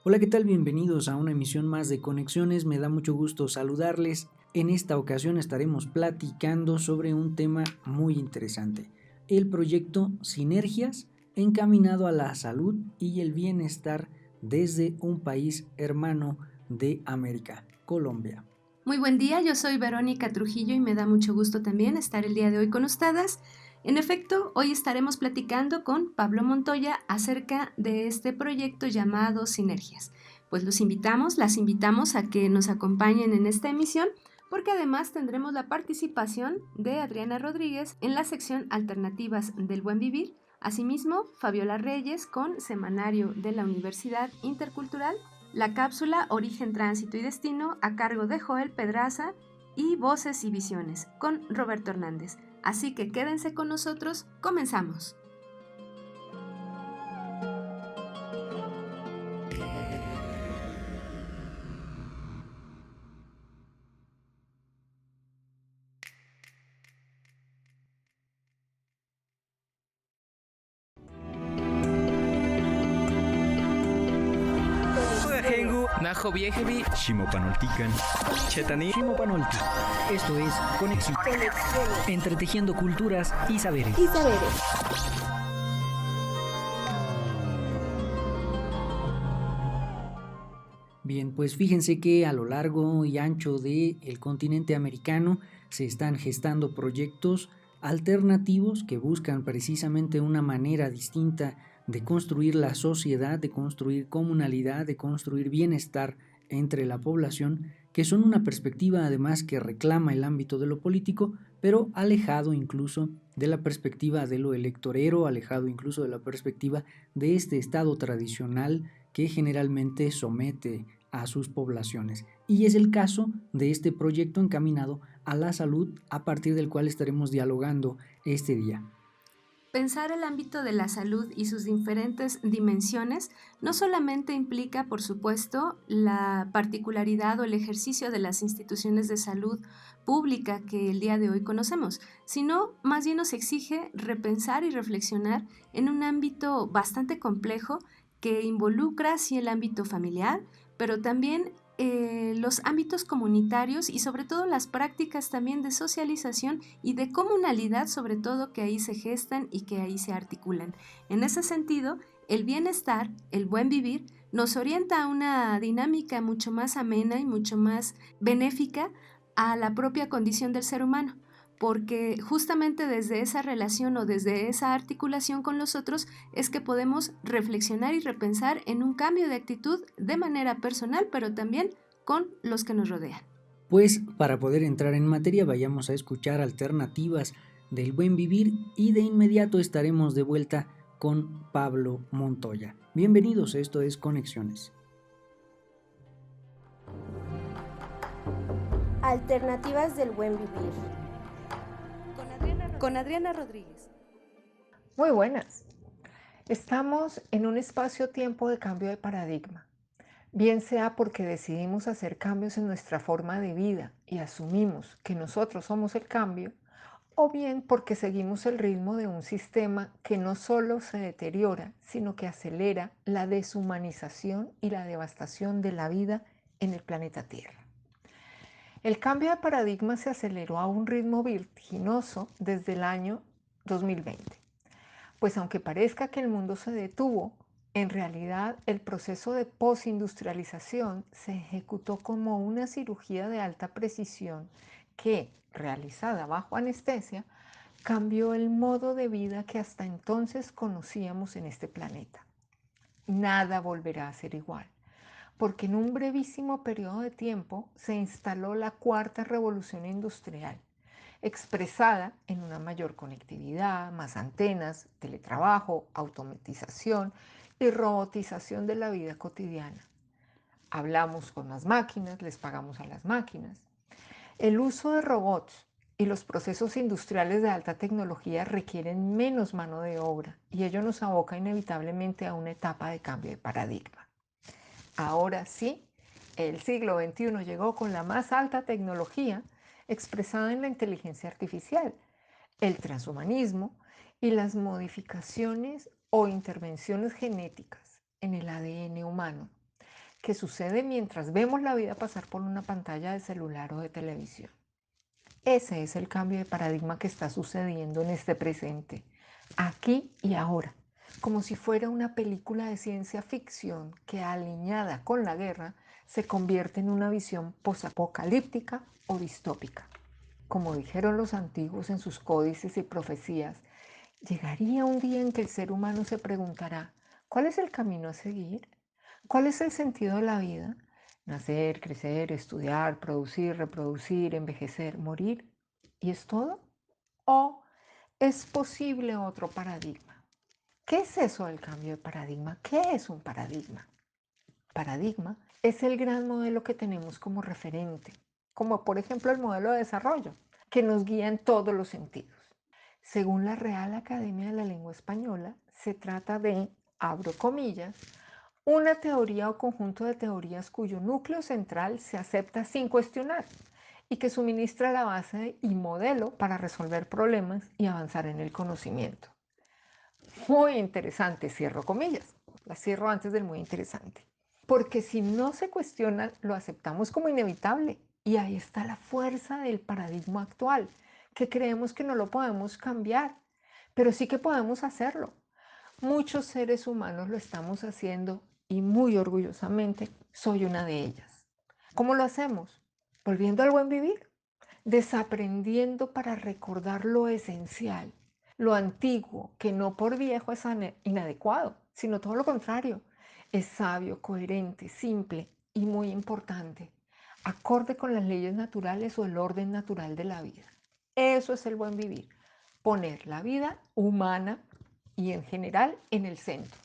Hola, ¿qué tal? Bienvenidos a una emisión más de Conexiones. Me da mucho gusto saludarles. En esta ocasión estaremos platicando sobre un tema muy interesante, el proyecto Sinergias, encaminado a la salud y el bienestar desde un país hermano de América, Colombia. Muy buen día, yo soy Verónica Trujillo y me da mucho gusto también estar el día de hoy con ustedes. En efecto, hoy estaremos platicando con Pablo Montoya acerca de este proyecto llamado Sinergias. Pues las invitamos a que nos acompañen en esta emisión porque además tendremos la participación de Adriana Rodríguez en la sección Alternativas del Buen Vivir. Asimismo, Fabiola Reyes con Semanario de la Universidad Intercultural, la cápsula Origen, Tránsito y Destino a cargo de Joel Pedraza y Voces y Visiones con Roberto Hernández. Así que quédense con nosotros, comenzamos. Najo Viejevi, Shimopanoltican, Chetani, Shimopanolti. Esto es Conexión. Entretejiendo culturas y saberes. Bien, pues fíjense que a lo largo y ancho del continente americano se están gestando proyectos alternativos que buscan precisamente una manera distinta de construir la sociedad, de construir comunalidad, de construir bienestar entre la población, que son una perspectiva además que reclama el ámbito de lo político, pero alejado incluso de la perspectiva de lo electorero, alejado incluso de la perspectiva de este Estado tradicional que generalmente somete a sus poblaciones. Y es el caso de este proyecto encaminado a la salud, a partir del cual estaremos dialogando este día. Pensar el ámbito de la salud y sus diferentes dimensiones no solamente implica, por supuesto, la particularidad o el ejercicio de las instituciones de salud pública que el día de hoy conocemos, sino más bien nos exige repensar y reflexionar en un ámbito bastante complejo que involucra así el ámbito familiar, pero también los ámbitos comunitarios y sobre todo las prácticas también de socialización y de comunalidad, sobre todo que ahí se gestan y que ahí se articulan. En ese sentido, el bienestar, el buen vivir, nos orienta a una dinámica mucho más amena y mucho más benéfica a la propia condición del ser humano, porque justamente desde esa relación o desde esa articulación con los otros es que podemos reflexionar y repensar en un cambio de actitud de manera personal, pero también con los que nos rodean. Pues para poder entrar en materia vayamos a escuchar alternativas del buen vivir y de inmediato estaremos de vuelta con Pablo Montoya. Bienvenidos, esto es Conexiones. Alternativas del buen vivir. Con Adriana Rodríguez. Muy buenas. Estamos en un espacio-tiempo de cambio de paradigma, bien sea porque decidimos hacer cambios en nuestra forma de vida y asumimos que nosotros somos el cambio, o bien porque seguimos el ritmo de un sistema que no solo se deteriora, sino que acelera la deshumanización y la devastación de la vida en el planeta Tierra. El cambio de paradigma se aceleró a un ritmo vertiginoso desde el año 2020. Pues aunque parezca que el mundo se detuvo, en realidad el proceso de postindustrialización se ejecutó como una cirugía de alta precisión que, realizada bajo anestesia, cambió el modo de vida que hasta entonces conocíamos en este planeta. Nada volverá a ser igual, porque en un brevísimo periodo de tiempo se instaló la cuarta revolución industrial, expresada en una mayor conectividad, más antenas, teletrabajo, automatización y robotización de la vida cotidiana. Hablamos con las máquinas, les pagamos a las máquinas. El uso de robots y los procesos industriales de alta tecnología requieren menos mano de obra y ello nos aboca inevitablemente a una etapa de cambio de paradigma. Ahora sí, el siglo XXI llegó con la más alta tecnología expresada en la inteligencia artificial, el transhumanismo y las modificaciones o intervenciones genéticas en el ADN humano. que sucede mientras vemos la vida pasar por una pantalla de celular o de televisión. Ese es el cambio de paradigma que está sucediendo en este presente, aquí y ahora, como si fuera una película de ciencia ficción que, alineada con la guerra, se convierte en una visión posapocalíptica o distópica. Como dijeron los antiguos en sus códices y profecías, llegaría un día en que el ser humano se preguntará: ¿cuál es el camino a seguir? ¿Cuál es el sentido de la vida? Nacer, crecer, estudiar, producir, reproducir, envejecer, morir. ¿Y es todo? ¿O es posible otro paradigma? ¿Qué es eso del cambio de paradigma? ¿Qué es un paradigma? Paradigma es el gran modelo que tenemos como referente, como por ejemplo el modelo de desarrollo, que nos guía en todos los sentidos. Según la Real Academia de la Lengua Española, se trata de, abro comillas, una teoría o conjunto de teorías cuyo núcleo central se acepta sin cuestionar y que suministra la base y modelo para resolver problemas y avanzar en el conocimiento. Muy interesante, cierro comillas. La cierro antes del muy interesante. Porque si no se cuestiona, lo aceptamos como inevitable. Y ahí está la fuerza del paradigma actual, que creemos que no lo podemos cambiar, pero sí que podemos hacerlo. Muchos seres humanos lo estamos haciendo y muy orgullosamente soy una de ellas. ¿Cómo lo hacemos? Volviendo al buen vivir, desaprendiendo para recordar lo esencial, lo antiguo, que no por viejo es inadecuado, sino todo lo contrario. Es sabio, coherente, simple y muy importante, acorde con las leyes naturales o el orden natural de la vida. Eso es el buen vivir, poner la vida humana y en general en el centro.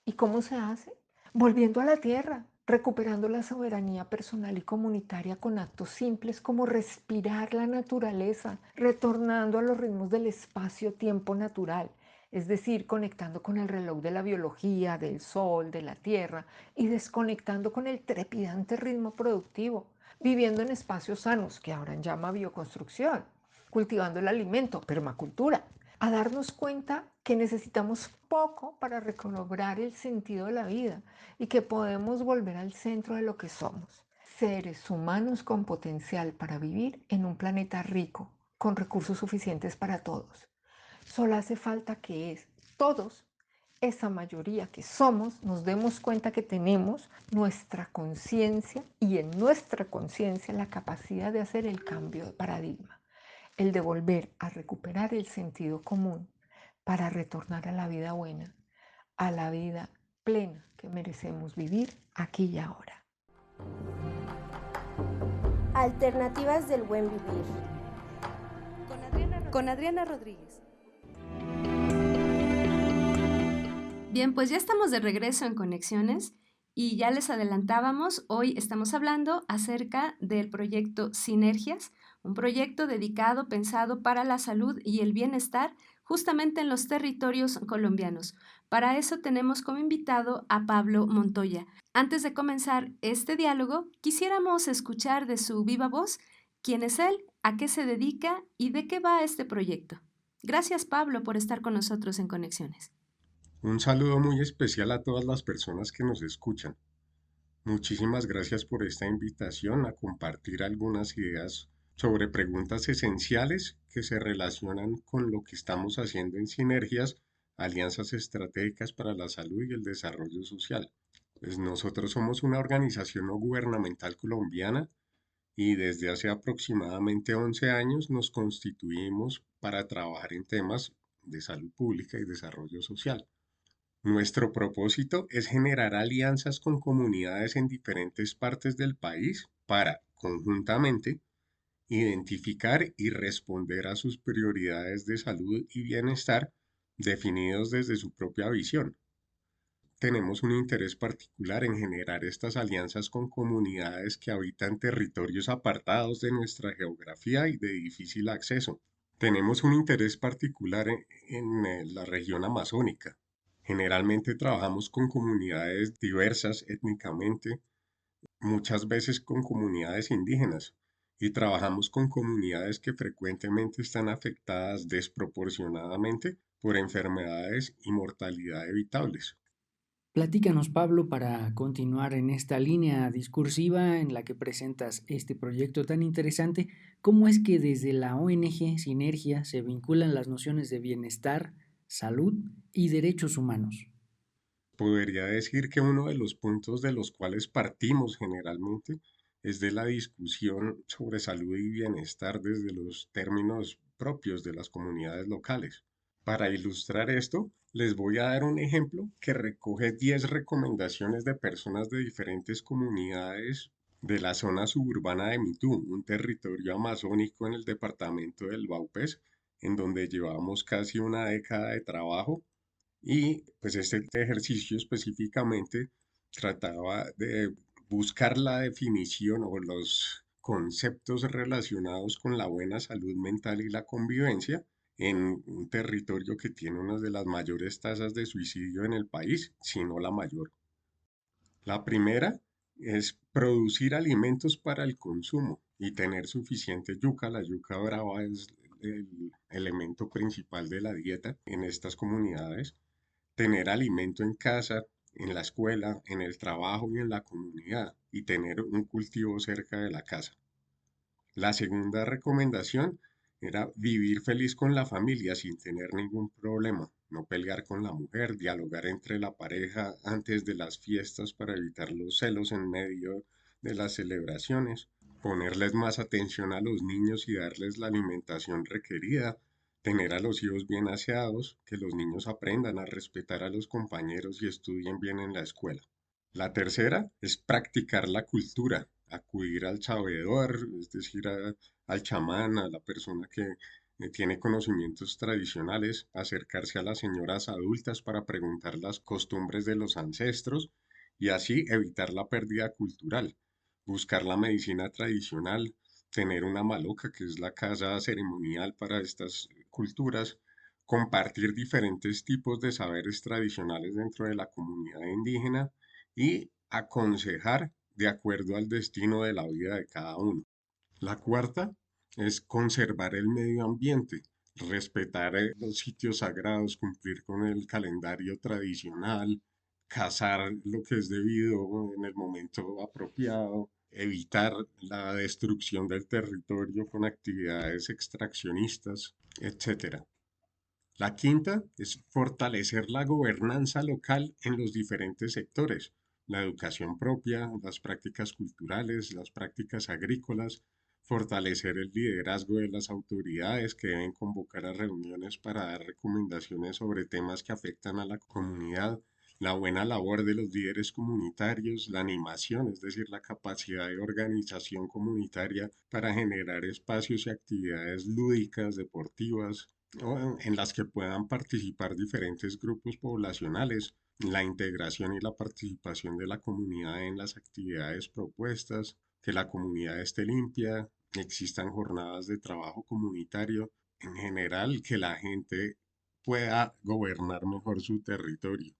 ¿Y cómo se hace? Volviendo a la tierra, recuperando la soberanía personal y comunitaria con actos simples como respirar la naturaleza, retornando a los ritmos del espacio-tiempo natural, es decir, conectando con el reloj de la biología, del sol, de la tierra y desconectando con el trepidante ritmo productivo, viviendo en espacios sanos, que ahora llama bioconstrucción, cultivando el alimento, permacultura, a darnos cuenta que necesitamos poco para recobrar el sentido de la vida y que podemos volver al centro de lo que somos, seres humanos con potencial para vivir en un planeta rico, con recursos suficientes para todos. Solo hace falta que todos, esa mayoría que somos, nos demos cuenta que tenemos nuestra conciencia y en nuestra conciencia la capacidad de hacer el cambio de paradigma, el de volver a recuperar el sentido común para retornar a la vida buena, a la vida plena que merecemos vivir aquí y ahora. Alternativas del buen vivir. Con Adriana Rodríguez. Bien, pues ya estamos de regreso en Conexiones y ya les adelantábamos, hoy estamos hablando acerca del proyecto Sinergias, un proyecto dedicado, pensado para la salud y el bienestar justamente en los territorios colombianos. Para eso tenemos como invitado a Pablo Montoya. Antes de comenzar este diálogo, quisiéramos escuchar de su viva voz quién es él, a qué se dedica y de qué va este proyecto. Gracias, Pablo, por estar con nosotros en Conexiones. Un saludo muy especial a todas las personas que nos escuchan. Muchísimas gracias por esta invitación a compartir algunas ideas sobre preguntas esenciales que se relacionan con lo que estamos haciendo en Sinergias, alianzas estratégicas para la salud y el desarrollo social. Pues nosotros somos una organización no gubernamental colombiana y desde hace aproximadamente 11 años nos constituimos para trabajar en temas de salud pública y desarrollo social. Nuestro propósito es generar alianzas con comunidades en diferentes partes del país para, conjuntamente, identificar y responder a sus prioridades de salud y bienestar definidos desde su propia visión. Tenemos un interés particular en generar estas alianzas con comunidades que habitan territorios apartados de nuestra geografía y de difícil acceso. Tenemos un interés particular en la región amazónica. Generalmente trabajamos con comunidades diversas étnicamente, muchas veces con comunidades indígenas, y trabajamos con comunidades que frecuentemente están afectadas desproporcionadamente por enfermedades y mortalidad evitables. Platícanos, Pablo, para continuar en esta línea discursiva en la que presentas este proyecto tan interesante, ¿cómo es que desde la ONG Sinergia se vinculan las nociones de bienestar, salud y derechos humanos? Podría decir que uno de los puntos de los cuales partimos generalmente es de la discusión sobre salud y bienestar desde los términos propios de las comunidades locales. Para ilustrar esto, les voy a dar un ejemplo que recoge 10 recomendaciones de personas de diferentes comunidades de la zona suburbana de Mitú, un territorio amazónico en el departamento del Vaupés, en donde llevamos casi una década de trabajo y pues este ejercicio específicamente trataba de buscar la definición o los conceptos relacionados con la buena salud mental y la convivencia en un territorio que tiene una de las mayores tasas de suicidio en el país, si no la mayor. La primera es producir alimentos para el consumo y tener suficiente yuca. La yuca brava es el elemento principal de la dieta en estas comunidades. Tener alimento en casa, en la escuela, en el trabajo y en la comunidad, y tener un cultivo cerca de la casa. La segunda recomendación era vivir feliz con la familia sin tener ningún problema, no pelear con la mujer, dialogar entre la pareja antes de las fiestas para evitar los celos en medio de las celebraciones, ponerles más atención a los niños y darles la alimentación requerida, tener a los hijos bien aseados, que los niños aprendan a respetar a los compañeros y estudien bien en la escuela. La tercera es practicar la cultura, acudir al sabedor, es decir, al chamán, a la persona que tiene conocimientos tradicionales, acercarse a las señoras adultas para preguntar las costumbres de los ancestros y así evitar la pérdida cultural, buscar la medicina tradicional, tener una maloca, que es la casa ceremonial para estas culturas, compartir diferentes tipos de saberes tradicionales dentro de la comunidad indígena y aconsejar de acuerdo al destino de la vida de cada uno. La cuarta es conservar el medio ambiente, respetar los sitios sagrados, cumplir con el calendario tradicional, cazar lo que es debido en el momento apropiado, evitar la destrucción del territorio con actividades extraccionistas, etcétera. La quinta es fortalecer la gobernanza local en los diferentes sectores, la educación propia, las prácticas culturales, las prácticas agrícolas, fortalecer el liderazgo de las autoridades que deben convocar a reuniones para dar recomendaciones sobre temas que afectan a la comunidad, la buena labor de los líderes comunitarios, la animación, es decir, la capacidad de organización comunitaria para generar espacios y actividades lúdicas, deportivas, en las que puedan participar diferentes grupos poblacionales, la integración y la participación de la comunidad en las actividades propuestas, que la comunidad esté limpia, existan jornadas de trabajo comunitario, en general que la gente pueda gobernar mejor su territorio.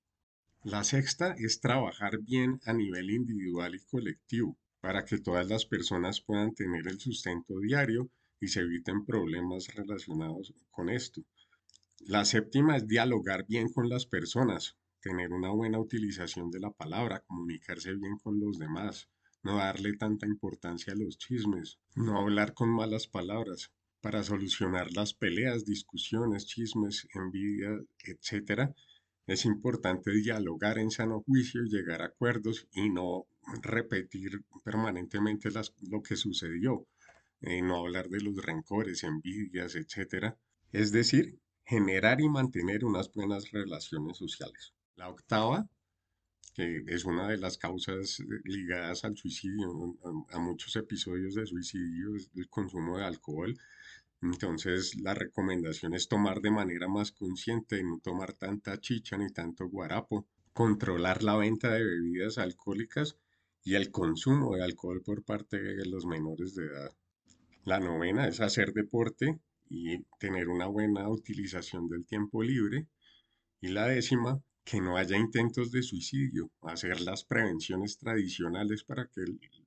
La sexta es trabajar bien a nivel individual y colectivo para que todas las personas puedan tener el sustento diario y se eviten problemas relacionados con esto. La séptima es dialogar bien con las personas, tener una buena utilización de la palabra, comunicarse bien con los demás, no darle tanta importancia a los chismes, no hablar con malas palabras. Para solucionar las peleas, discusiones, chismes, envidia, etcétera, es importante dialogar en sano juicio y llegar a acuerdos y no repetir permanentemente lo que sucedió, no hablar de los rencores, envidias, etcétera. Es decir, generar y mantener unas buenas relaciones sociales. La octava, que es una de las causas ligadas al suicidio, a muchos episodios de suicidio, es el consumo de alcohol. Entonces, la recomendación es tomar de manera más consciente, no tomar tanta chicha ni tanto guarapo, controlar la venta de bebidas alcohólicas y el consumo de alcohol por parte de los menores de edad. La novena es hacer deporte y tener una buena utilización del tiempo libre. Y la décima, que no haya intentos de suicidio, hacer las prevenciones tradicionales para que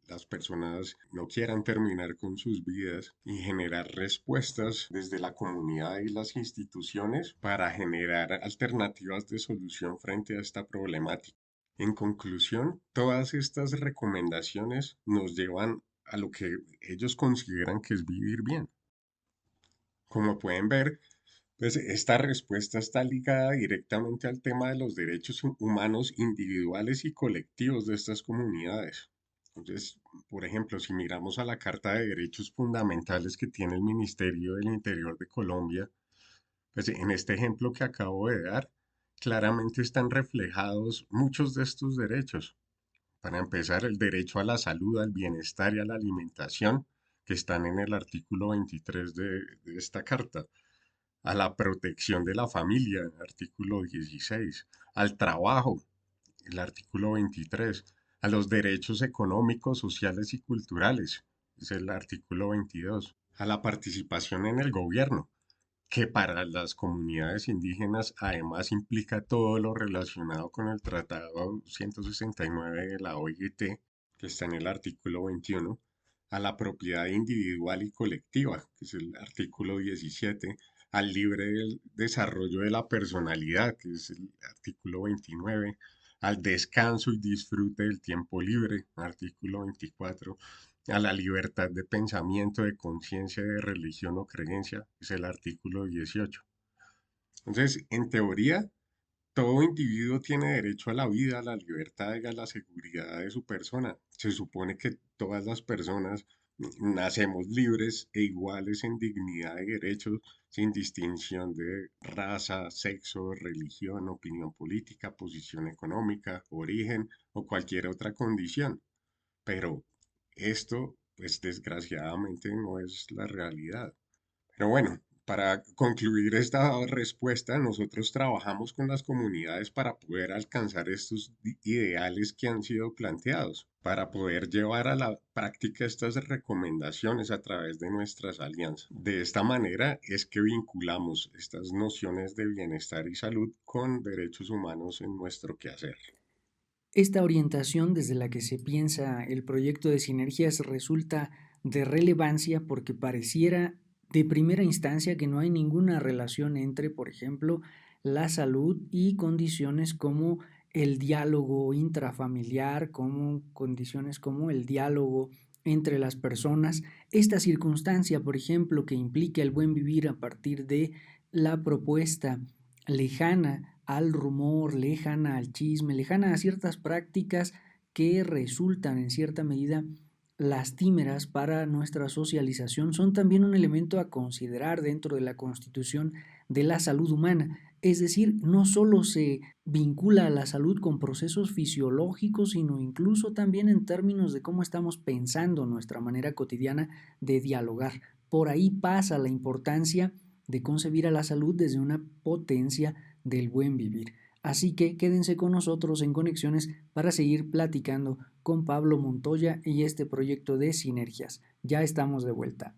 las personas no quieran terminar con sus vidas y generar respuestas desde la comunidad y las instituciones para generar alternativas de solución frente a esta problemática. En conclusión, todas estas recomendaciones nos llevan a lo que ellos consideran que es vivir bien. Como pueden ver, pues esta respuesta está ligada directamente al tema de los derechos humanos individuales y colectivos de estas comunidades. Entonces, por ejemplo, si miramos a la Carta de Derechos Fundamentales que tiene el Ministerio del Interior de Colombia, pues en este ejemplo que acabo de dar, claramente están reflejados muchos de estos derechos. Para empezar, el derecho a la salud, al bienestar y a la alimentación, que están en el artículo 23 de esta carta, a la protección de la familia, el artículo 16, al trabajo, el artículo 23, a los derechos económicos, sociales y culturales, es el artículo 22, a la participación en el gobierno, que para las comunidades indígenas además implica todo lo relacionado con el Tratado 169 de la OIT, que está en el artículo 21, a la propiedad individual y colectiva, que es el artículo 17, al libre desarrollo de la personalidad, que es el artículo 29, al descanso y disfrute del tiempo libre, artículo 24, a la libertad de pensamiento, de conciencia, de religión o creencia, es el artículo 18. Entonces, en teoría, todo individuo tiene derecho a la vida, a la libertad y a la seguridad de su persona. Se supone que todas las personas nacemos libres e iguales en dignidad y derechos, sin distinción de raza, sexo, religión, opinión política, posición económica, origen o cualquier otra condición. Pero esto, pues desgraciadamente no es la realidad. Pero bueno, para concluir esta respuesta, nosotros trabajamos con las comunidades para poder alcanzar estos ideales que han sido planteados, para poder llevar a la práctica estas recomendaciones a través de nuestras alianzas. De esta manera es que vinculamos estas nociones de bienestar y salud con derechos humanos en nuestro quehacer. Esta orientación desde la que se piensa el proyecto de sinergias resulta de relevancia porque pareciera de primera instancia que no hay ninguna relación entre, por ejemplo, la salud y condiciones como el diálogo intrafamiliar, como condiciones como el diálogo entre las personas. Esta circunstancia, por ejemplo, que implica el buen vivir a partir de la propuesta lejana al rumor, lejana al chisme, lejana a ciertas prácticas que resultan en cierta medida lastimeras para nuestra socialización, son también un elemento a considerar dentro de la constitución de la salud humana. Es decir, no solo se vincula a la salud con procesos fisiológicos, sino incluso también en términos de cómo estamos pensando nuestra manera cotidiana de dialogar. Por ahí pasa la importancia de concebir a la salud desde una potencia del buen vivir. Así que quédense con nosotros en Conexiones para seguir platicando con Pablo Montoya y este proyecto de sinergias. Ya estamos de vuelta.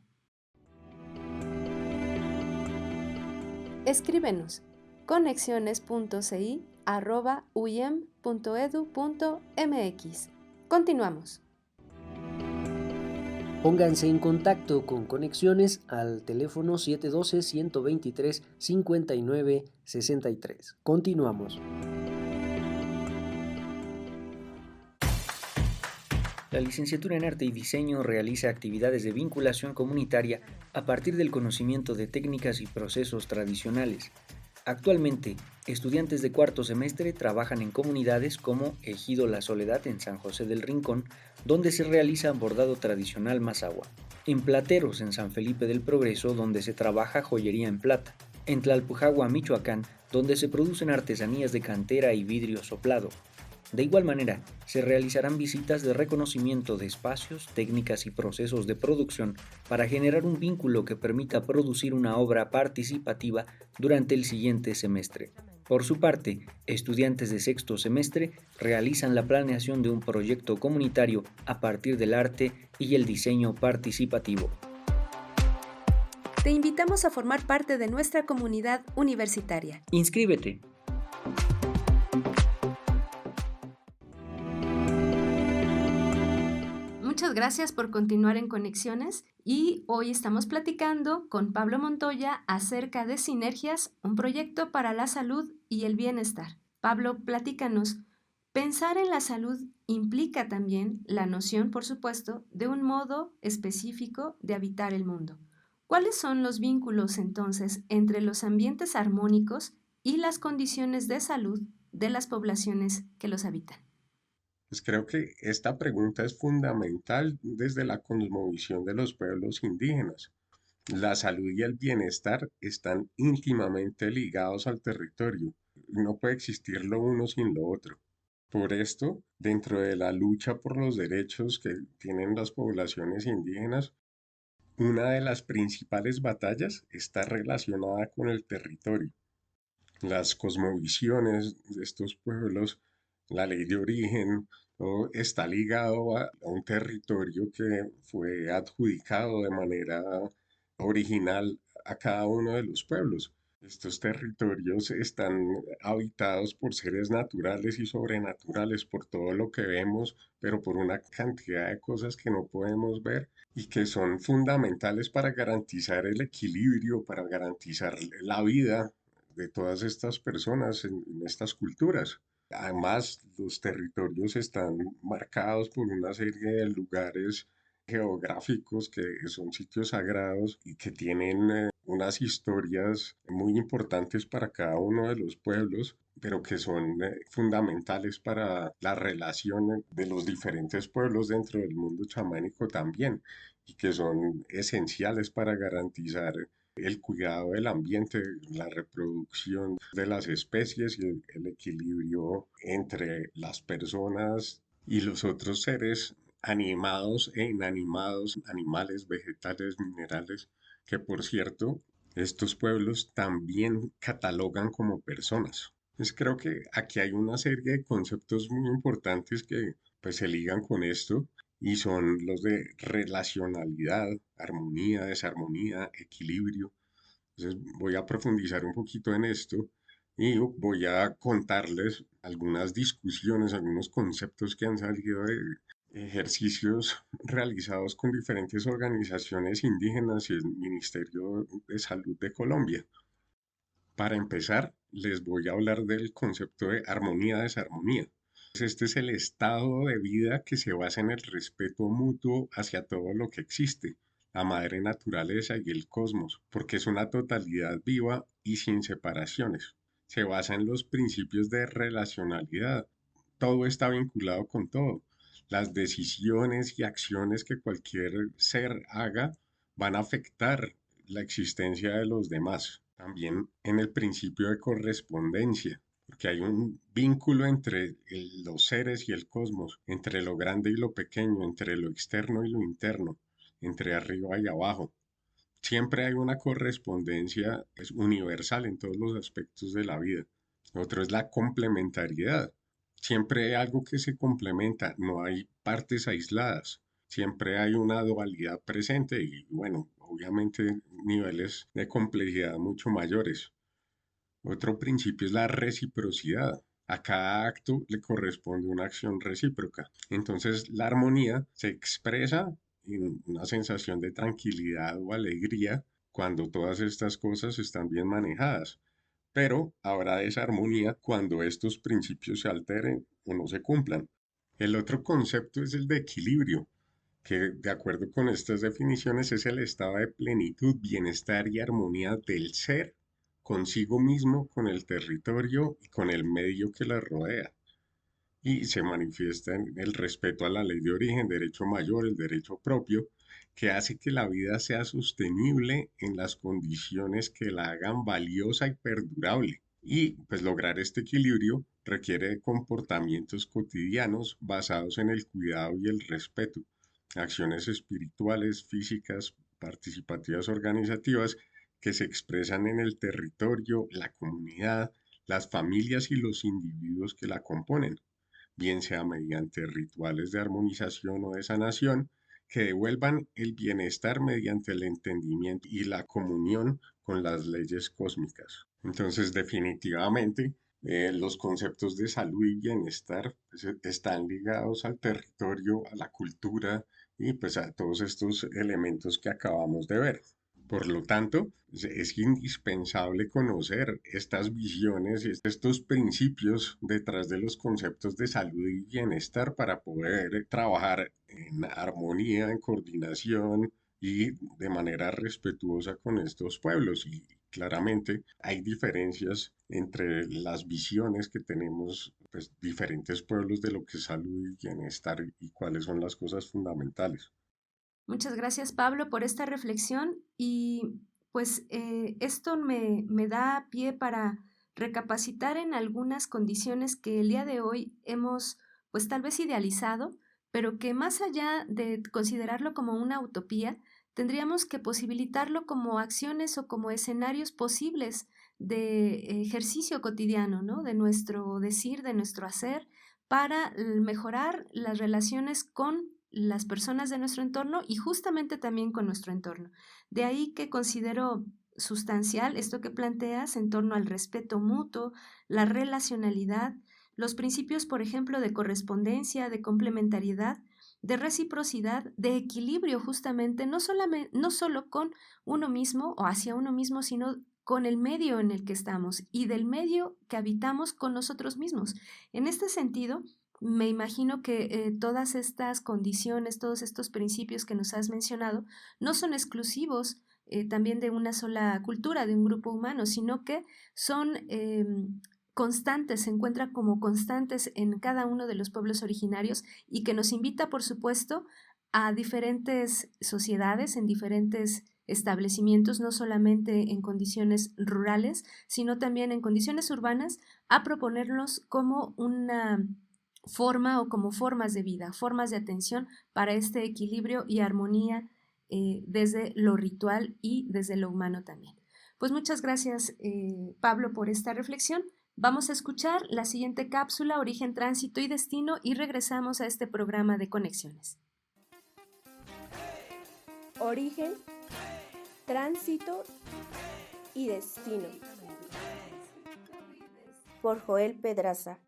Escríbenos conexiones.ci@uyem.edu.mx. Continuamos. Pónganse en contacto con Conexiones al teléfono 712-123-5963. Continuamos. La licenciatura en Arte y Diseño realiza actividades de vinculación comunitaria a partir del conocimiento de técnicas y procesos tradicionales. Actualmente, estudiantes de cuarto semestre trabajan en comunidades como Ejido La Soledad en San José del Rincón, donde se realiza bordado tradicional mazahua; en Plateros en San Felipe del Progreso, donde se trabaja joyería en plata; en Tlalpujahua, Michoacán, donde se producen artesanías de cantera y vidrio soplado. De igual manera, se realizarán visitas de reconocimiento de espacios, técnicas y procesos de producción para generar un vínculo que permita producir una obra participativa durante el siguiente semestre. Por su parte, estudiantes de sexto semestre realizan la planeación de un proyecto comunitario a partir del arte y el diseño participativo. Te invitamos a formar parte de nuestra comunidad universitaria. Inscríbete. Muchas gracias por continuar en Conexiones y hoy estamos platicando con Pablo Montoya acerca de Sinergias, un proyecto para la salud y el bienestar. Pablo, platícanos, Pensar en la salud implica también la noción, por supuesto, de un modo específico de habitar el mundo. ¿Cuáles son los vínculos entonces entre los ambientes armónicos y las condiciones de salud de las poblaciones que los habitan? Pues creo que esta pregunta es fundamental desde la cosmovisión de los pueblos indígenas. La salud y el bienestar están íntimamente ligados al territorio. No puede existir lo uno sin lo otro. Por esto, dentro de la lucha por los derechos que tienen las poblaciones indígenas, una de las principales batallas está relacionada con el territorio. Las cosmovisiones de estos pueblos, la ley de origen, todo está ligado a un territorio que fue adjudicado de manera original a cada uno de los pueblos. Estos territorios están habitados por seres naturales y sobrenaturales, por todo lo que vemos, pero por una cantidad de cosas que no podemos ver y que son fundamentales para garantizar el equilibrio, para garantizar la vida de todas estas personas en estas culturas. Además, los territorios están marcados por una serie de lugares geográficos que son sitios sagrados y que tienen unas historias muy importantes para cada uno de los pueblos, pero que son fundamentales para la relación de los diferentes pueblos dentro del mundo chamánico también, y que son esenciales para garantizar el cuidado del ambiente, la reproducción de las especies y el equilibrio entre las personas y los otros seres animados e inanimados, animales, vegetales, minerales, que por cierto, estos pueblos también catalogan como personas. Entonces creo que aquí hay una serie de conceptos muy importantes que pues se ligan con esto y son los de relacionalidad, armonía, desarmonía, equilibrio. Entonces voy a profundizar un poquito en esto y voy a contarles algunas discusiones, algunos conceptos que han salido de ejercicios realizados con diferentes organizaciones indígenas y el Ministerio de Salud de Colombia. Para empezar, les voy a hablar del concepto de armonía-desarmonía. Este es el estado de vida que se basa en el respeto mutuo hacia todo lo que existe, la madre naturaleza y el cosmos, porque es una totalidad viva y sin separaciones. Se basa en los principios de relacionalidad. Todo está vinculado con todo. Las decisiones y acciones que cualquier ser haga van a afectar la existencia de los demás. También en el principio de correspondencia, porque hay un vínculo entre los seres y el cosmos, entre lo grande y lo pequeño, entre lo externo y lo interno, entre arriba y abajo. Siempre hay una correspondencia, es universal en todos los aspectos de la vida. Otro es la complementariedad. Siempre hay algo que se complementa, no hay partes aisladas. Siempre hay una dualidad presente y, bueno, obviamente niveles de complejidad mucho mayores. Otro principio es la reciprocidad. A cada acto le corresponde una acción recíproca. Entonces, la armonía se expresa en una sensación de tranquilidad o alegría cuando todas estas cosas están bien manejadas. Pero habrá desarmonía cuando estos principios se alteren o no se cumplan. El otro concepto es el de equilibrio, que de acuerdo con estas definiciones es el estado de plenitud, bienestar y armonía del ser consigo mismo, con el territorio y con el medio que la rodea. Y se manifiesta en el respeto a la ley de origen, derecho mayor, el derecho propio, que hace que la vida sea sostenible en las condiciones que la hagan valiosa y perdurable. Y pues lograr este equilibrio requiere de comportamientos cotidianos basados en el cuidado y el respeto, acciones espirituales, físicas, participativas, organizativas que se expresan en el territorio, la comunidad, las familias y los individuos que la componen, bien sea mediante rituales de armonización o de sanación, que devuelvan el bienestar mediante el entendimiento y la comunión con las leyes cósmicas. Entonces, definitivamente, los conceptos de salud y bienestar pues, están ligados al territorio, a la cultura y pues a todos estos elementos que acabamos de ver. Por lo tanto, es indispensable conocer estas visiones y estos principios detrás de los conceptos de salud y bienestar para poder trabajar en armonía, en coordinación y de manera respetuosa con estos pueblos. Y claramente hay diferencias entre las visiones que tenemos, pues, diferentes pueblos de lo que es salud y bienestar y cuáles son las cosas fundamentales. Muchas gracias, Pablo, por esta reflexión y pues esto me da pie para recapacitar en algunas condiciones que el día de hoy hemos pues tal vez idealizado, pero que más allá de considerarlo como una utopía, tendríamos que posibilitarlo como acciones o como escenarios posibles de ejercicio cotidiano, ¿no? De nuestro decir, de nuestro hacer, para mejorar las relaciones con las personas de nuestro entorno y justamente también con nuestro entorno. De ahí que considero sustancial esto que planteas en torno al respeto mutuo, la relacionalidad, los principios, por ejemplo, de correspondencia, de complementariedad, de reciprocidad, de equilibrio justamente, no solo con uno mismo o hacia uno mismo, sino con el medio en el que estamos y del medio que habitamos con nosotros mismos. En este sentido, me imagino que todas estas condiciones, todos estos principios que nos has mencionado, no son exclusivos también de una sola cultura, de un grupo humano, sino que son constantes, se encuentran como constantes en cada uno de los pueblos originarios y que nos invita, por supuesto, a diferentes sociedades, en diferentes establecimientos, no solamente en condiciones rurales, sino también en condiciones urbanas, a proponerlos como una forma o como formas de vida, formas de atención para este equilibrio y armonía desde lo ritual y desde lo humano también. Pues muchas gracias, Pablo, por esta reflexión. Vamos a escuchar la siguiente cápsula, Origen, Tránsito y Destino, y regresamos a este programa de conexiones. Origen, tránsito y destino. Por Joel Pedraza.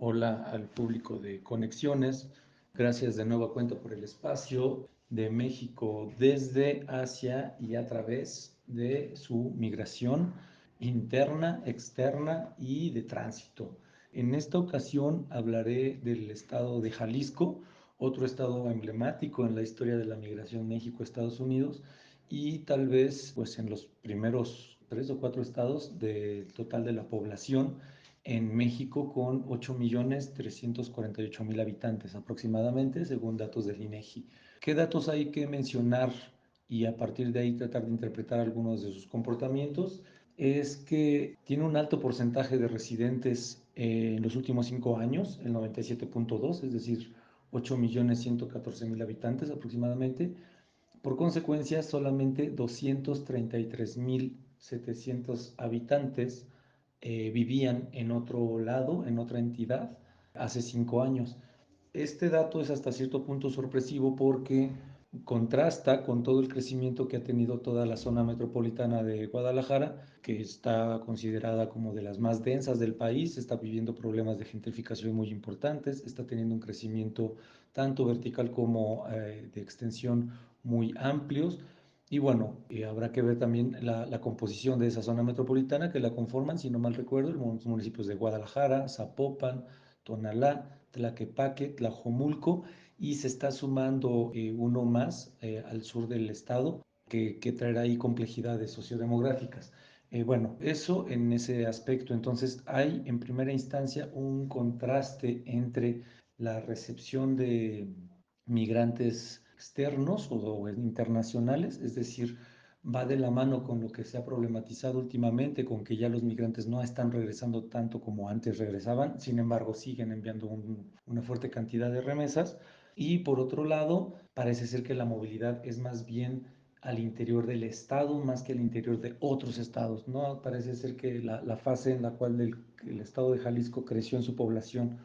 Hola al público de Conexiones. Gracias de nueva cuenta por el espacio de México desde, hacia y a través de su migración interna, externa y de tránsito. En esta ocasión hablaré del estado de Jalisco, otro estado emblemático en la historia de la migración México-Estados Unidos y tal vez pues en los primeros 3 o 4 estados del total de la población en México con 8.348.000 habitantes aproximadamente, según datos del INEGI. ¿Qué datos hay que mencionar y a partir de ahí tratar de interpretar algunos de sus comportamientos? Es que tiene un alto porcentaje de residentes en los últimos 5 años, el 97.2, es decir, 8.114.000 habitantes aproximadamente. Por consecuencia, solamente 233.700 habitantes vivían en otro lado, en otra entidad, hace 5 años. Este dato es hasta cierto punto sorpresivo porque contrasta con todo el crecimiento que ha tenido toda la zona metropolitana de Guadalajara, que está considerada como de las más densas del país, está viviendo problemas de gentrificación muy importantes, está teniendo un crecimiento tanto vertical como de extensión muy amplios. Y bueno, habrá que ver también la composición de esa zona metropolitana que la conforman, si no mal recuerdo, los municipios de Guadalajara, Zapopan, Tonalá, Tlaquepaque, Tlajomulco, y se está sumando uno más al sur del estado que traerá ahí complejidades sociodemográficas. Bueno, eso en ese aspecto. Entonces hay en primera instancia un contraste entre la recepción de migrantes externos o internacionales, es decir, va de la mano con lo que se ha problematizado últimamente, con que ya los migrantes no están regresando tanto como antes regresaban, sin embargo siguen enviando una fuerte cantidad de remesas. Y por otro lado, parece ser que la movilidad es más bien al interior del estado más que al interior de otros estados, ¿no? Parece ser que la fase en la cual el estado de Jalisco creció en su población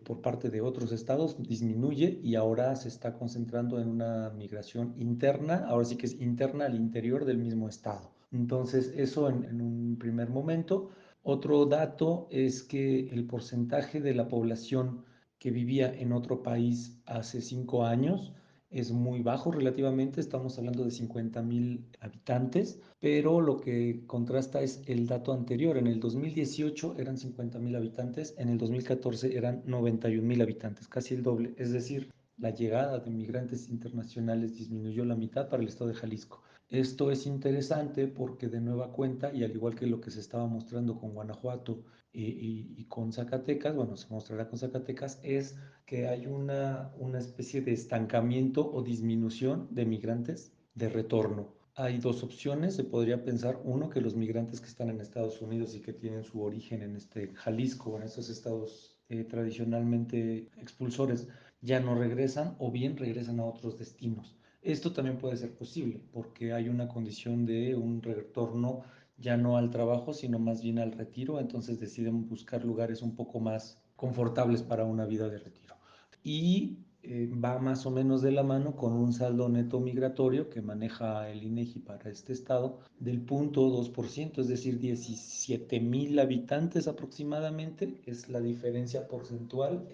por parte de otros estados disminuye y ahora se está concentrando en una migración interna, ahora sí que es interna al interior del mismo estado. Entonces, eso en un primer momento. Otro dato es que el porcentaje de la población que vivía en otro país hace 5 años es muy bajo relativamente, estamos hablando de 50,000 habitantes, pero lo que contrasta es el dato anterior. En el 2018 eran 50,000 habitantes, en el 2014 eran 91,000 habitantes, casi el doble. Es decir, la llegada de migrantes internacionales disminuyó la mitad para el estado de Jalisco. Esto es interesante porque de nueva cuenta, y al igual que lo que se estaba mostrando con Guanajuato y con Zacatecas, bueno, se mostrará con Zacatecas, es que hay una especie de estancamiento o disminución de migrantes de retorno. Hay dos opciones, se podría pensar, uno, que los migrantes que están en Estados Unidos y que tienen su origen en Jalisco o en estos estados tradicionalmente expulsores ya no regresan o bien regresan a otros destinos. Esto también puede ser posible porque hay una condición de un retorno ya no al trabajo, sino más bien al retiro, entonces deciden buscar lugares un poco más confortables para una vida de retiro. Y va más o menos de la mano con un saldo neto migratorio que maneja el INEGI para este estado del 0.2%, es decir, 17,000 habitantes aproximadamente, es la diferencia porcentual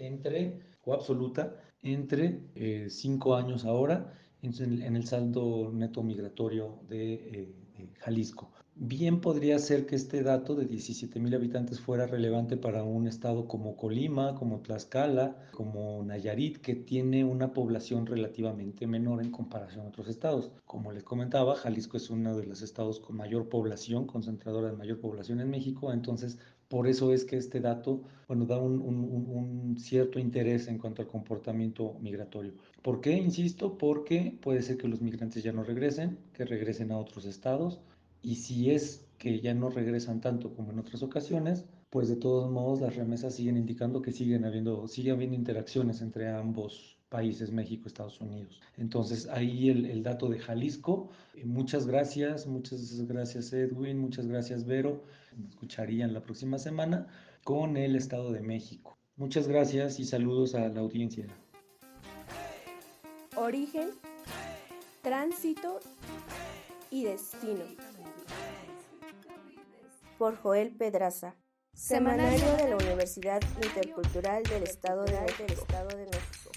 o absoluta entre 5 años ahora en el saldo neto migratorio de Jalisco. Bien podría ser que este dato de 17,000 habitantes fuera relevante para un estado como Colima, como Tlaxcala, como Nayarit, que tiene una población relativamente menor en comparación a otros estados. Como les comentaba, Jalisco es uno de los estados con mayor población, concentradora de mayor población en México, entonces por eso es que este dato, bueno, da un cierto interés en cuanto al comportamiento migratorio. ¿Por qué? Insisto, porque puede ser que los migrantes ya no regresen, que regresen a otros estados, y si es que ya no regresan tanto como en otras ocasiones, pues de todos modos las remesas siguen indicando que sigue habiendo interacciones entre ambos países, México y Estados Unidos. Entonces ahí el dato de Jalisco. Muchas gracias Edwin, muchas gracias Vero. Me escucharían la próxima semana con el Estado de México. Muchas gracias y saludos a la audiencia. Origen, tránsito y destino. Por Joel Pedraza. Semanario de la Universidad Intercultural del Estado de México.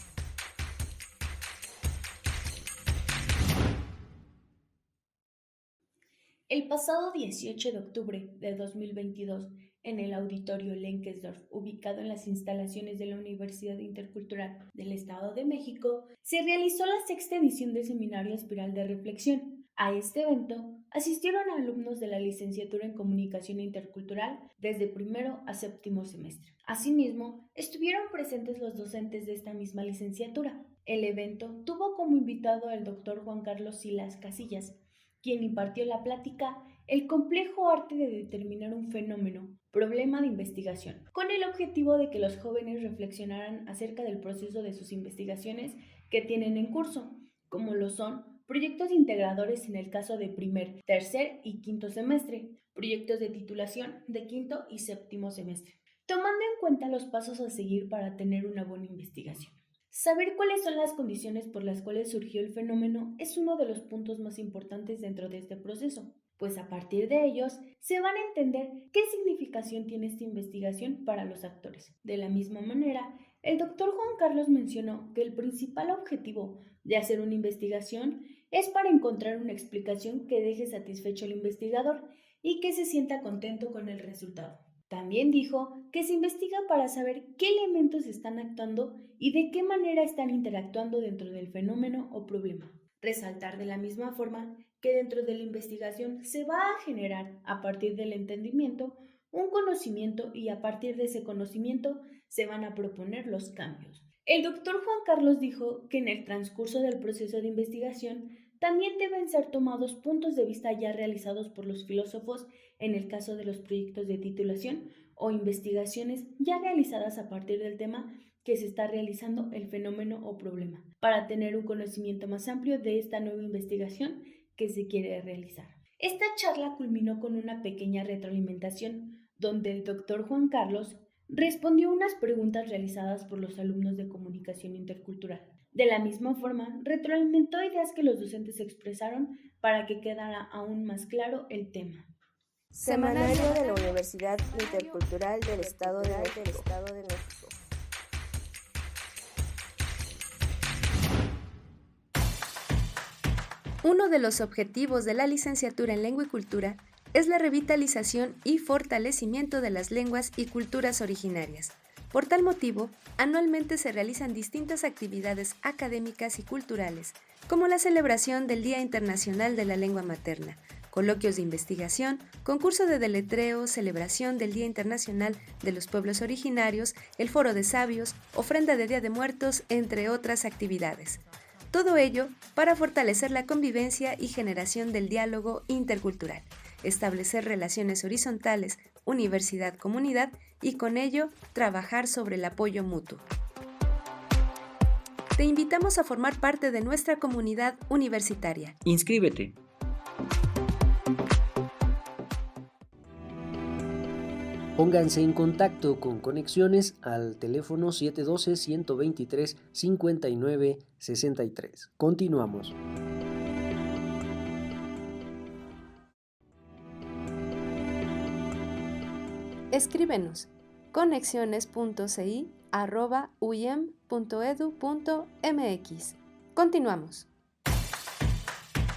El pasado 18 de octubre de 2022, en el Auditorio Lenkesdorf, ubicado en las instalaciones de la Universidad Intercultural del Estado de México, se realizó la 6ª edición del Seminario Espiral de Reflexión. A este evento asistieron alumnos de la Licenciatura en Comunicación Intercultural desde primero a 7º semestre. Asimismo, estuvieron presentes los docentes de esta misma licenciatura. El evento tuvo como invitado al Dr. Juan Carlos Silas Casillas, quien impartió la plática El complejo arte de determinar un fenómeno, problema de investigación, con el objetivo de que los jóvenes reflexionaran acerca del proceso de sus investigaciones que tienen en curso, como lo son proyectos integradores en el caso de primer, tercer y quinto semestre, proyectos de titulación de quinto y 7º semestre, tomando en cuenta los pasos a seguir para tener una buena investigación. Saber cuáles son las condiciones por las cuales surgió el fenómeno es uno de los puntos más importantes dentro de este proceso, pues a partir de ellos se van a entender qué significación tiene esta investigación para los actores. De la misma manera, el doctor Juan Carlos mencionó que el principal objetivo de hacer una investigación es para encontrar una explicación que deje satisfecho al investigador y que se sienta contento con el resultado. También dijo que se investiga para saber qué elementos están actuando y de qué manera están interactuando dentro del fenómeno o problema. Resaltar de la misma forma que dentro de la investigación se va a generar, a partir del entendimiento, un conocimiento y a partir de ese conocimiento se van a proponer los cambios. El doctor Juan Carlos dijo que en el transcurso del proceso de investigación también deben ser tomados puntos de vista ya realizados por los filósofos en el caso de los proyectos de titulación o investigaciones ya realizadas a partir del tema que se está realizando el fenómeno o problema, para tener un conocimiento más amplio de esta nueva investigación que se quiere realizar. Esta charla culminó con una pequeña retroalimentación donde el doctor Juan Carlos respondió unas preguntas realizadas por los alumnos de comunicación intercultural. De la misma forma, retroalimentó ideas que los docentes expresaron para que quedara aún más claro el tema. Semanario de la Universidad Intercultural del Estado de México. Uno de los objetivos de la licenciatura en Lengua y Cultura es la revitalización y fortalecimiento de las lenguas y culturas originarias. Por tal motivo, anualmente se realizan distintas actividades académicas y culturales, como la celebración del Día Internacional de la Lengua Materna, coloquios de investigación, concurso de deletreo, celebración del Día Internacional de los Pueblos Originarios, el Foro de Sabios, ofrenda de Día de Muertos, entre otras actividades. Todo ello para fortalecer la convivencia y generación del diálogo intercultural, establecer relaciones horizontales, universidad-comunidad y con ello trabajar sobre el apoyo mutuo. Te invitamos a formar parte de nuestra comunidad universitaria. Inscríbete. Pónganse en contacto con Conexiones al teléfono 712-123-5963. Continuamos. Escríbenos conexiones.ci@uyem.edu.mx. Continuamos.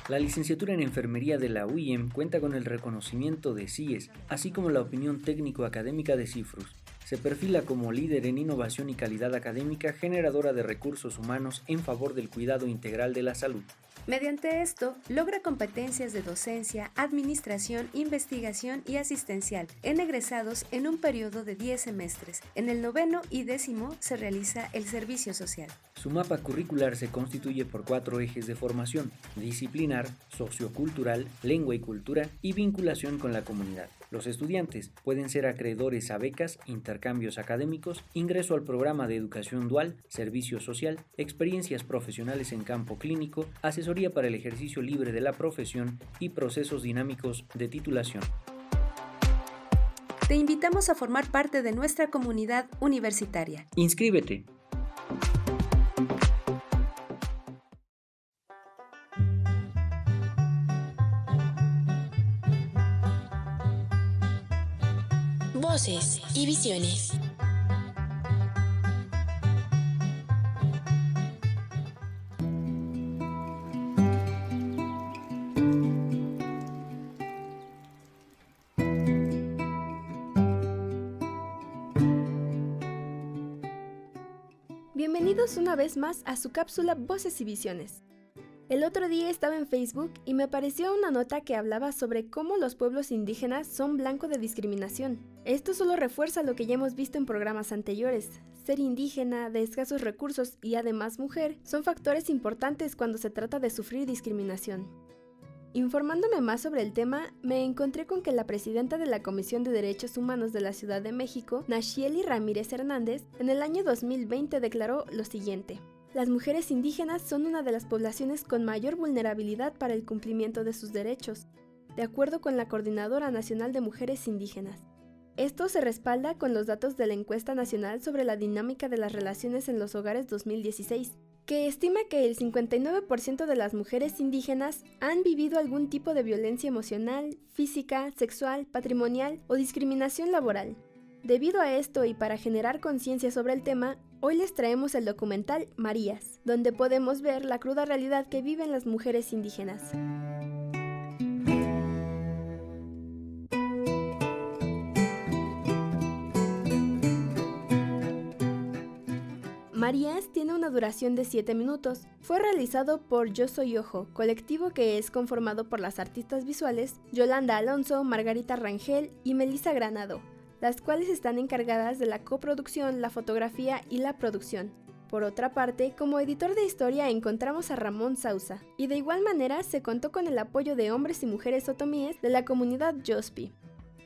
La licenciatura en Enfermería de la UIEM cuenta con el reconocimiento de CIES, así como la opinión técnico-académica de CIFRUS. Se perfila como líder en innovación y calidad académica generadora de recursos humanos en favor del cuidado integral de la salud. Mediante esto, logra competencias de docencia, administración, investigación y asistencial en egresados en un periodo de 10 semestres. En el 9º y 10º se realiza el servicio social. Su mapa curricular se constituye por 4 ejes de formación: disciplinar, sociocultural, lengua y cultura y vinculación con la comunidad. Los estudiantes pueden ser acreedores a becas, intercambios académicos, ingreso al programa de educación dual, servicio social, experiencias profesionales en campo clínico, asesoría para el ejercicio libre de la profesión y procesos dinámicos de titulación. Te invitamos a formar parte de nuestra comunidad universitaria. Inscríbete. Voces y visiones. Bienvenidos una vez más a su cápsula Voces y Visiones. El otro día estaba en Facebook y me apareció una nota que hablaba sobre cómo los pueblos indígenas son blanco de discriminación. Esto solo refuerza lo que ya hemos visto en programas anteriores. Ser indígena, de escasos recursos y además mujer son factores importantes cuando se trata de sufrir discriminación. Informándome más sobre el tema, me encontré con que la presidenta de la Comisión de Derechos Humanos de la Ciudad de México, Nachieli Ramírez Hernández, en el año 2020 declaró lo siguiente: las mujeres indígenas son una de las poblaciones con mayor vulnerabilidad para el cumplimiento de sus derechos, de acuerdo con la Coordinadora Nacional de Mujeres Indígenas. Esto se respalda con los datos de la Encuesta Nacional sobre la Dinámica de las Relaciones en los Hogares 2016, que estima que el 59% de las mujeres indígenas han vivido algún tipo de violencia emocional, física, sexual, patrimonial o discriminación laboral. Debido a esto y para generar conciencia sobre el tema, hoy les traemos el documental Marías, donde podemos ver la cruda realidad que viven las mujeres indígenas. Marías tiene una duración de 7 minutos. Fue realizado por Yo Soy Ojo, colectivo que es conformado por las artistas visuales Yolanda Alonso, Margarita Rangel y Melissa Granado, las cuales están encargadas de la coproducción, la fotografía y la producción. Por otra parte, como editor de historia encontramos a Ramón Sauza, y de igual manera se contó con el apoyo de hombres y mujeres otomíes de la comunidad Yospi.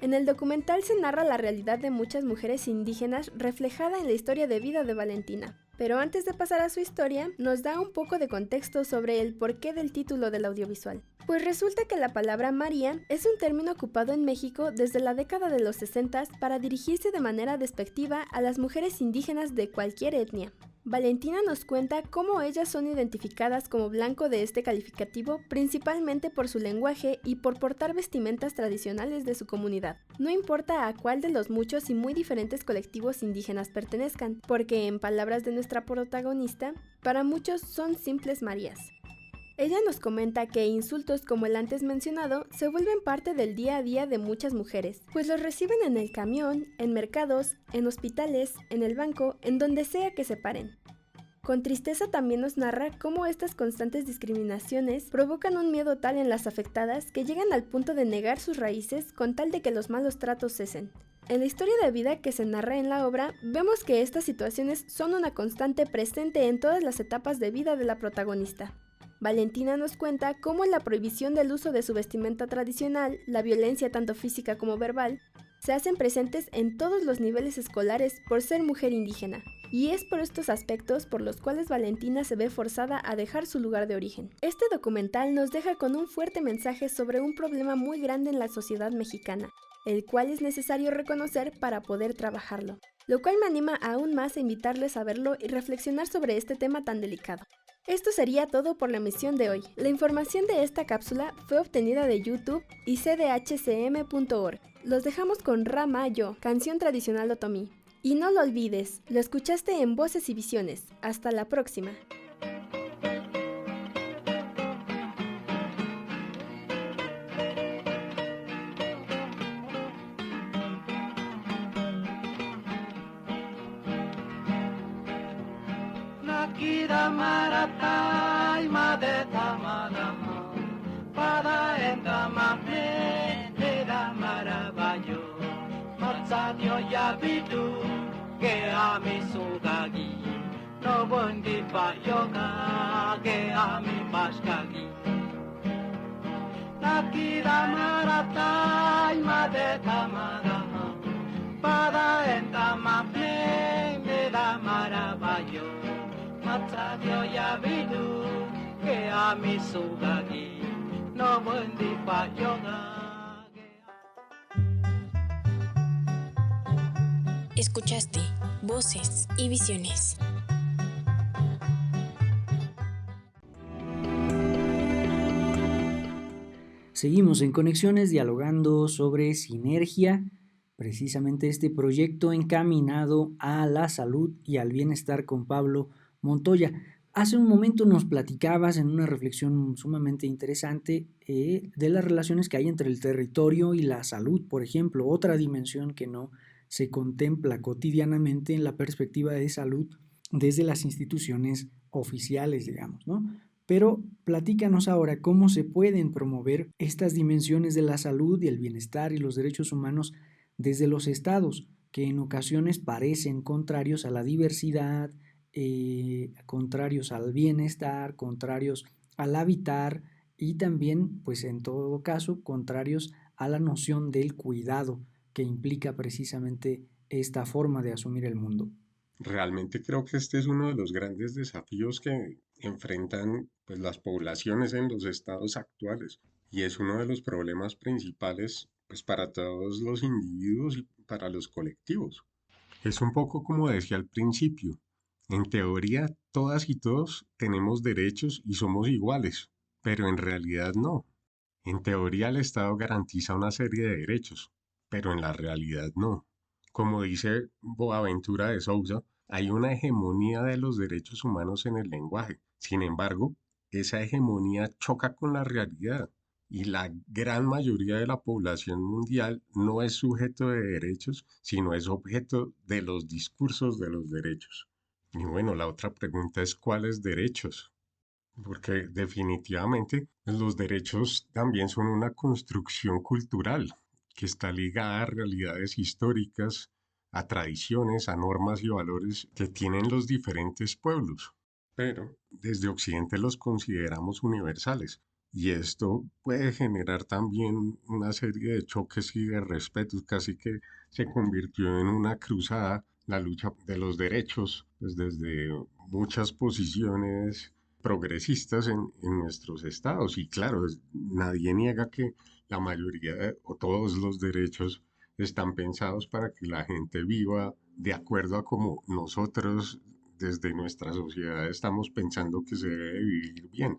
En el documental se narra la realidad de muchas mujeres indígenas reflejada en la historia de vida de Valentina. Pero antes de pasar a su historia, nos da un poco de contexto sobre el porqué del título del audiovisual. Pues resulta que la palabra María es un término ocupado en México desde la década de los 60 para dirigirse de manera despectiva a las mujeres indígenas de cualquier etnia. Valentina nos cuenta cómo ellas son identificadas como blanco de este calificativo principalmente por su lenguaje y por portar vestimentas tradicionales de su comunidad. No importa a cuál de los muchos y muy diferentes colectivos indígenas pertenezcan, porque en palabras de nuestra protagonista, para muchos son simples Marías. Ella nos comenta que insultos como el antes mencionado se vuelven parte del día a día de muchas mujeres, pues los reciben en el camión, en mercados, en hospitales, en el banco, en donde sea que se paren. Con tristeza también nos narra cómo estas constantes discriminaciones provocan un miedo tal en las afectadas que llegan al punto de negar sus raíces con tal de que los malos tratos cesen. En la historia de vida que se narra en la obra, vemos que estas situaciones son una constante presente en todas las etapas de vida de la protagonista. Valentina nos cuenta cómo la prohibición del uso de su vestimenta tradicional, la violencia tanto física como verbal, se hacen presentes en todos los niveles escolares por ser mujer indígena, y es por estos aspectos por los cuales Valentina se ve forzada a dejar su lugar de origen. Este documental nos deja con un fuerte mensaje sobre un problema muy grande en la sociedad mexicana, el cual es necesario reconocer para poder trabajarlo, lo cual me anima aún más a invitarles a verlo y reflexionar sobre este tema tan delicado. Esto sería todo por la emisión de hoy. La información de esta cápsula fue obtenida de YouTube y cdhcm.org. Los dejamos con Ramayo, canción tradicional otomí. Y no lo olvides, lo escuchaste en Voces y Visiones. Hasta la próxima. Kira maratai madeta madama pada endama era maravillo matsadio ya bidu que ami sugagi no bondi pa yoga que ami paskagi Nakira maratai madeta madama pada endama era maravillo Matsadio ya vinu que a mi sugagi no buendi pa yoga. Escuchaste Voces y Visiones. Seguimos en Conexiones dialogando sobre sinergia, precisamente este proyecto encaminado a la salud y al bienestar con Pablo Montoya. Hace un momento nos platicabas en una reflexión sumamente interesante de las relaciones que hay entre el territorio y la salud, por ejemplo, otra dimensión que no se contempla cotidianamente en la perspectiva de salud desde las instituciones oficiales, digamos, ¿no? Pero platícanos ahora cómo se pueden promover estas dimensiones de la salud y el bienestar y los derechos humanos desde los estados, que en ocasiones parecen contrarios a la diversidad, contrarios al bienestar, contrarios al habitar y también, pues en todo caso, contrarios a la noción del cuidado que implica precisamente esta forma de asumir el mundo. Realmente creo que este es uno de los grandes desafíos que enfrentan pues, las poblaciones en los estados actuales y es uno de los problemas principales pues, para todos los individuos y para los colectivos. Es un poco como decía al principio. En teoría, todas y todos tenemos derechos y somos iguales, pero en realidad no. En teoría, el Estado garantiza una serie de derechos, pero en la realidad no. Como dice Boaventura de Sousa, hay una hegemonía de los derechos humanos en el lenguaje. Sin embargo, esa hegemonía choca con la realidad y la gran mayoría de la población mundial no es sujeto de derechos, sino es objeto de los discursos de los derechos. Y bueno, la otra pregunta es ¿cuáles derechos? Porque definitivamente los derechos también son una construcción cultural que está ligada a realidades históricas, a tradiciones, a normas y valores que tienen los diferentes pueblos. Pero desde Occidente los consideramos universales. Y esto puede generar también una serie de choques y de respetos, casi que se convirtió en una cruzada la lucha de los derechos, pues desde muchas posiciones progresistas en nuestros estados. Y claro, nadie niega que la mayoría o todos los derechos están pensados para que la gente viva de acuerdo a como nosotros desde nuestra sociedad estamos pensando que se debe vivir bien.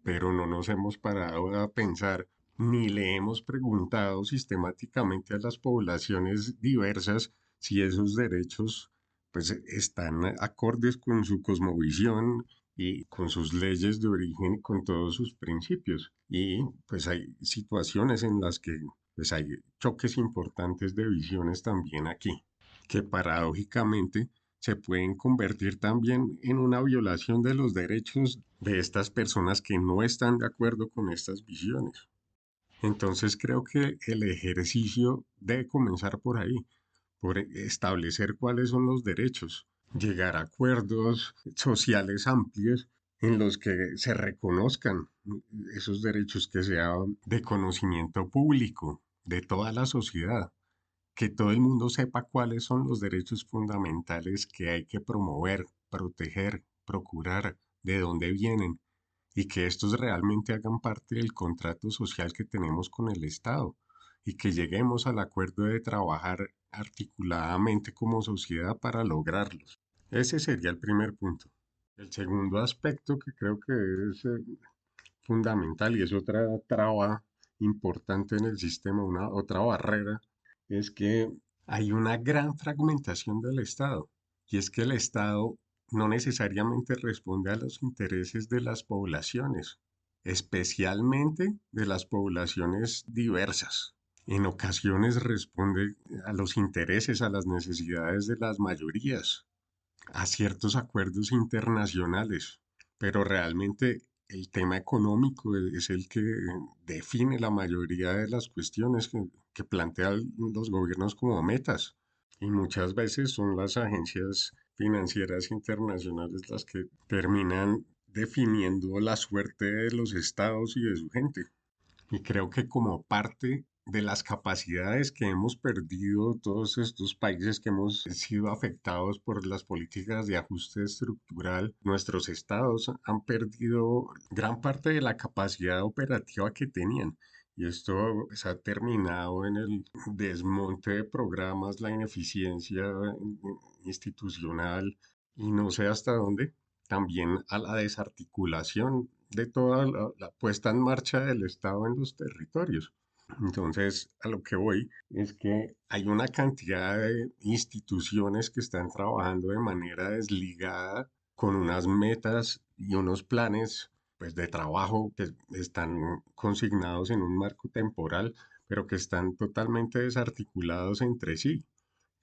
Pero no nos hemos parado a pensar ni le hemos preguntado sistemáticamente a las poblaciones diversas si esos derechos pues están acordes con su cosmovisión y con sus leyes de origen y con todos sus principios. Y pues hay situaciones en las que pues hay choques importantes de visiones también aquí, que paradójicamente se pueden convertir también en una violación de los derechos de estas personas que no están de acuerdo con estas visiones. Entonces creo que el ejercicio debe comenzar por ahí, por establecer cuáles son los derechos, llegar a acuerdos sociales amplios en los que se reconozcan esos derechos, que sea de conocimiento público de toda la sociedad, que todo el mundo sepa cuáles son los derechos fundamentales que hay que promover, proteger, procurar, de dónde vienen, y que estos realmente hagan parte del contrato social que tenemos con el Estado, y que lleguemos al acuerdo de trabajar articuladamente como sociedad para lograrlos. Ese sería el primer punto. El segundo aspecto que creo que es fundamental y es otra traba importante en el sistema, una otra barrera, es que hay una gran fragmentación del Estado, y es que el Estado no necesariamente responde a los intereses de las poblaciones, especialmente de las poblaciones diversas. En ocasiones responde a los intereses, a las necesidades de las mayorías, a ciertos acuerdos internacionales, pero realmente el tema económico es el que define la mayoría de las cuestiones que plantean los gobiernos como metas. Y muchas veces son las agencias financieras internacionales las que terminan definiendo la suerte de los estados y de su gente. Y creo que como parte de las capacidades que hemos perdido todos estos países que hemos sido afectados por las políticas de ajuste estructural, nuestros estados han perdido gran parte de la capacidad operativa que tenían. Y esto se ha terminado en el desmonte de programas, la ineficiencia institucional y no sé hasta dónde, también a la desarticulación de toda la puesta en marcha del Estado en los territorios. Entonces, a lo que voy es que hay una cantidad de instituciones que están trabajando de manera desligada con unas metas y unos planes pues, de trabajo que están consignados en un marco temporal, pero que están totalmente desarticulados entre sí.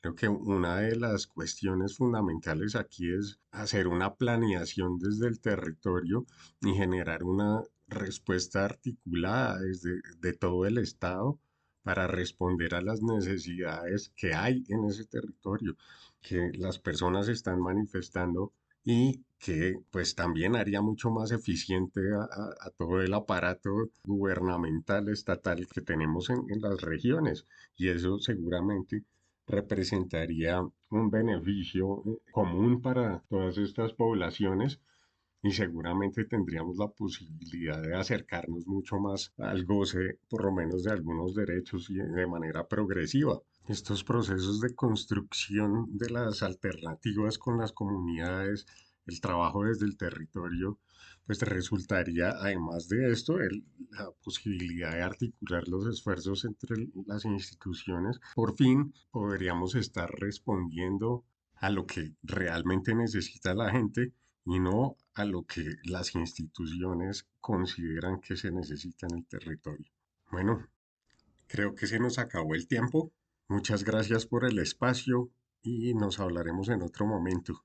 Creo que una de las cuestiones fundamentales aquí es hacer una planeación desde el territorio y generar una respuesta articulada de todo el Estado para responder a las necesidades que hay en ese territorio, que las personas están manifestando y que pues también haría mucho más eficiente a todo el aparato gubernamental estatal que tenemos en las regiones, y eso seguramente representaría un beneficio común para todas estas poblaciones, y seguramente tendríamos la posibilidad de acercarnos mucho más al goce, por lo menos de algunos derechos, y de manera progresiva. Estos procesos de construcción de las alternativas con las comunidades, el trabajo desde el territorio, pues resultaría, además de esto, la posibilidad de articular los esfuerzos entre las instituciones. Por fin podríamos estar respondiendo a lo que realmente necesita la gente y no a lo que las instituciones consideran que se necesita en el territorio. Bueno, creo que se nos acabó el tiempo. Muchas gracias por el espacio y nos hablaremos en otro momento.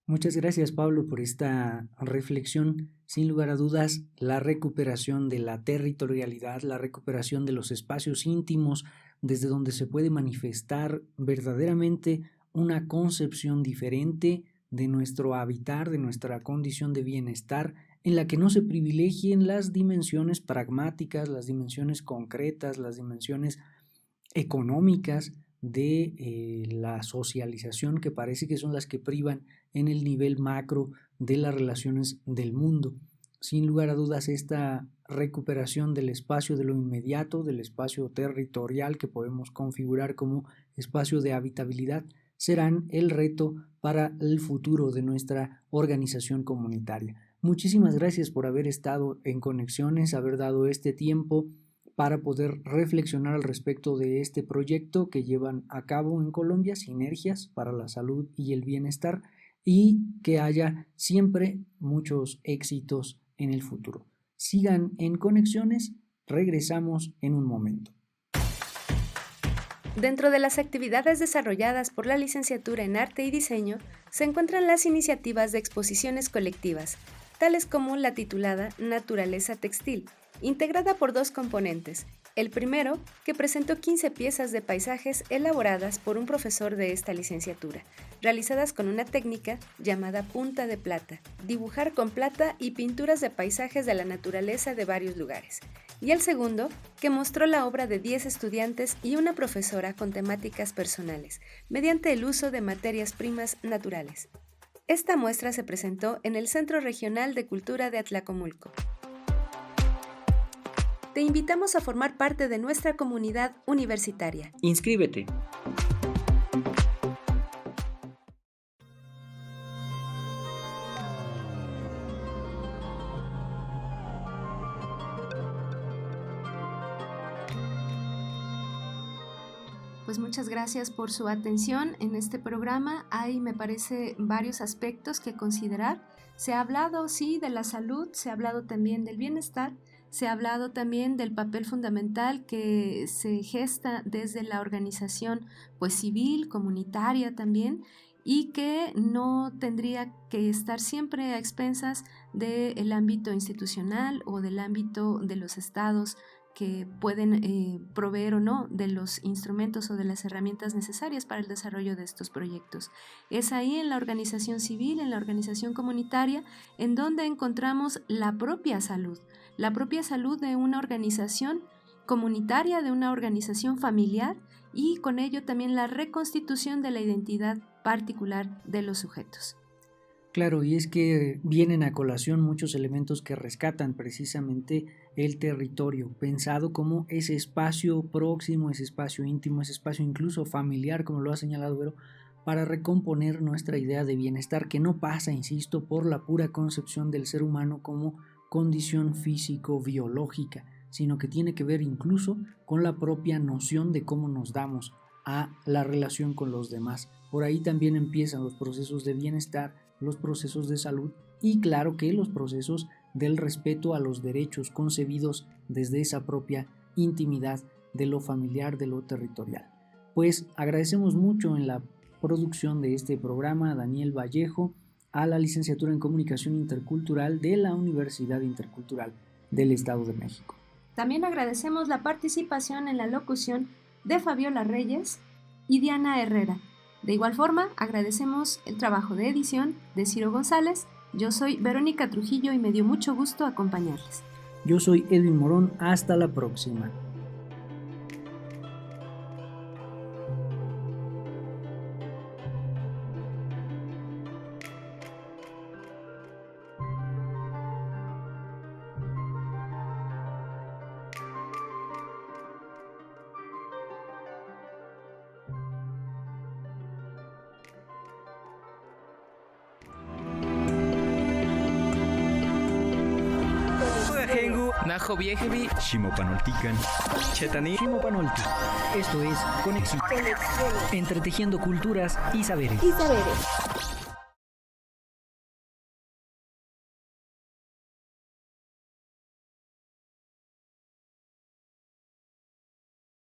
Muchas gracias, Pablo, por esta reflexión. Sin lugar a dudas, la recuperación de la territorialidad, la recuperación de los espacios íntimos desde donde se puede manifestar verdaderamente una concepción diferente de nuestro habitar, de nuestra condición de bienestar, en la que no se privilegien las dimensiones pragmáticas, las dimensiones concretas, las dimensiones económicas de la socialización, que parece que son las que privan en el nivel macro de las relaciones del mundo. Sin lugar a dudas, esta recuperación del espacio de lo inmediato, del espacio territorial que podemos configurar como espacio de habitabilidad, serán el reto para el futuro de nuestra organización comunitaria. Muchísimas gracias por haber estado en Conexiones, haber dado este tiempo para poder reflexionar al respecto de este proyecto que llevan a cabo en Colombia, Sinergias para la Salud y el Bienestar, y que haya siempre muchos éxitos en el futuro. Sigan en Conexiones, regresamos en un momento. Dentro de las actividades desarrolladas por la licenciatura en Arte y Diseño se encuentran las iniciativas de exposiciones colectivas, tales como la titulada Naturaleza Textil, integrada por 2 componentes. El primero, que presentó 15 piezas de paisajes elaboradas por un profesor de esta licenciatura, realizadas con una técnica llamada punta de plata, dibujar con plata y pinturas de paisajes de la naturaleza de varios lugares. Y el segundo, que mostró la obra de 10 estudiantes y una profesora con temáticas personales, mediante el uso de materias primas naturales. Esta muestra se presentó en el Centro Regional de Cultura de Atlacomulco. Te invitamos a formar parte de nuestra comunidad universitaria. ¡Inscríbete! Pues muchas gracias por su atención en este programa. Hay, me parece, varios aspectos que considerar. Se ha hablado, sí, de la salud, se ha hablado también del bienestar, se ha hablado también del papel fundamental que se gesta desde la organización pues, civil, comunitaria también, y que no tendría que estar siempre a expensas del ámbito institucional o del ámbito de los estados que pueden proveer o no de los instrumentos o de las herramientas necesarias para el desarrollo de estos proyectos. Es ahí en la organización civil, en la organización comunitaria, en donde encontramos la propia salud de una organización comunitaria, de una organización familiar y con ello también la reconstitución de la identidad particular de los sujetos. Claro, y es que vienen a colación muchos elementos que rescatan precisamente el territorio, pensado como ese espacio próximo, ese espacio íntimo, ese espacio incluso familiar, como lo ha señalado Vero, para recomponer nuestra idea de bienestar, que no pasa, insisto, por la pura concepción del ser humano como condición físico-biológica, sino que tiene que ver incluso con la propia noción de cómo nos damos a la relación con los demás. Por ahí también empiezan los procesos de bienestar, los procesos de salud y claro que los procesos del respeto a los derechos concebidos desde esa propia intimidad de lo familiar, de lo territorial. Pues agradecemos mucho en la producción de este programa a Daniel Vallejo, a la licenciatura en Comunicación Intercultural de la Universidad Intercultural del Estado de México. También agradecemos la participación en la locución de Fabiola Reyes y Diana Herrera. De igual forma, agradecemos el trabajo de edición de Ciro González. Yo soy Verónica Trujillo y me dio mucho gusto acompañarles. Yo soy Edwin Morón. Hasta la próxima. Najo Viejevi, Shimopanoltican, Chetani, Shimopanolti. Esto es Conexión. Entretejiendo culturas y saberes. Y saberes.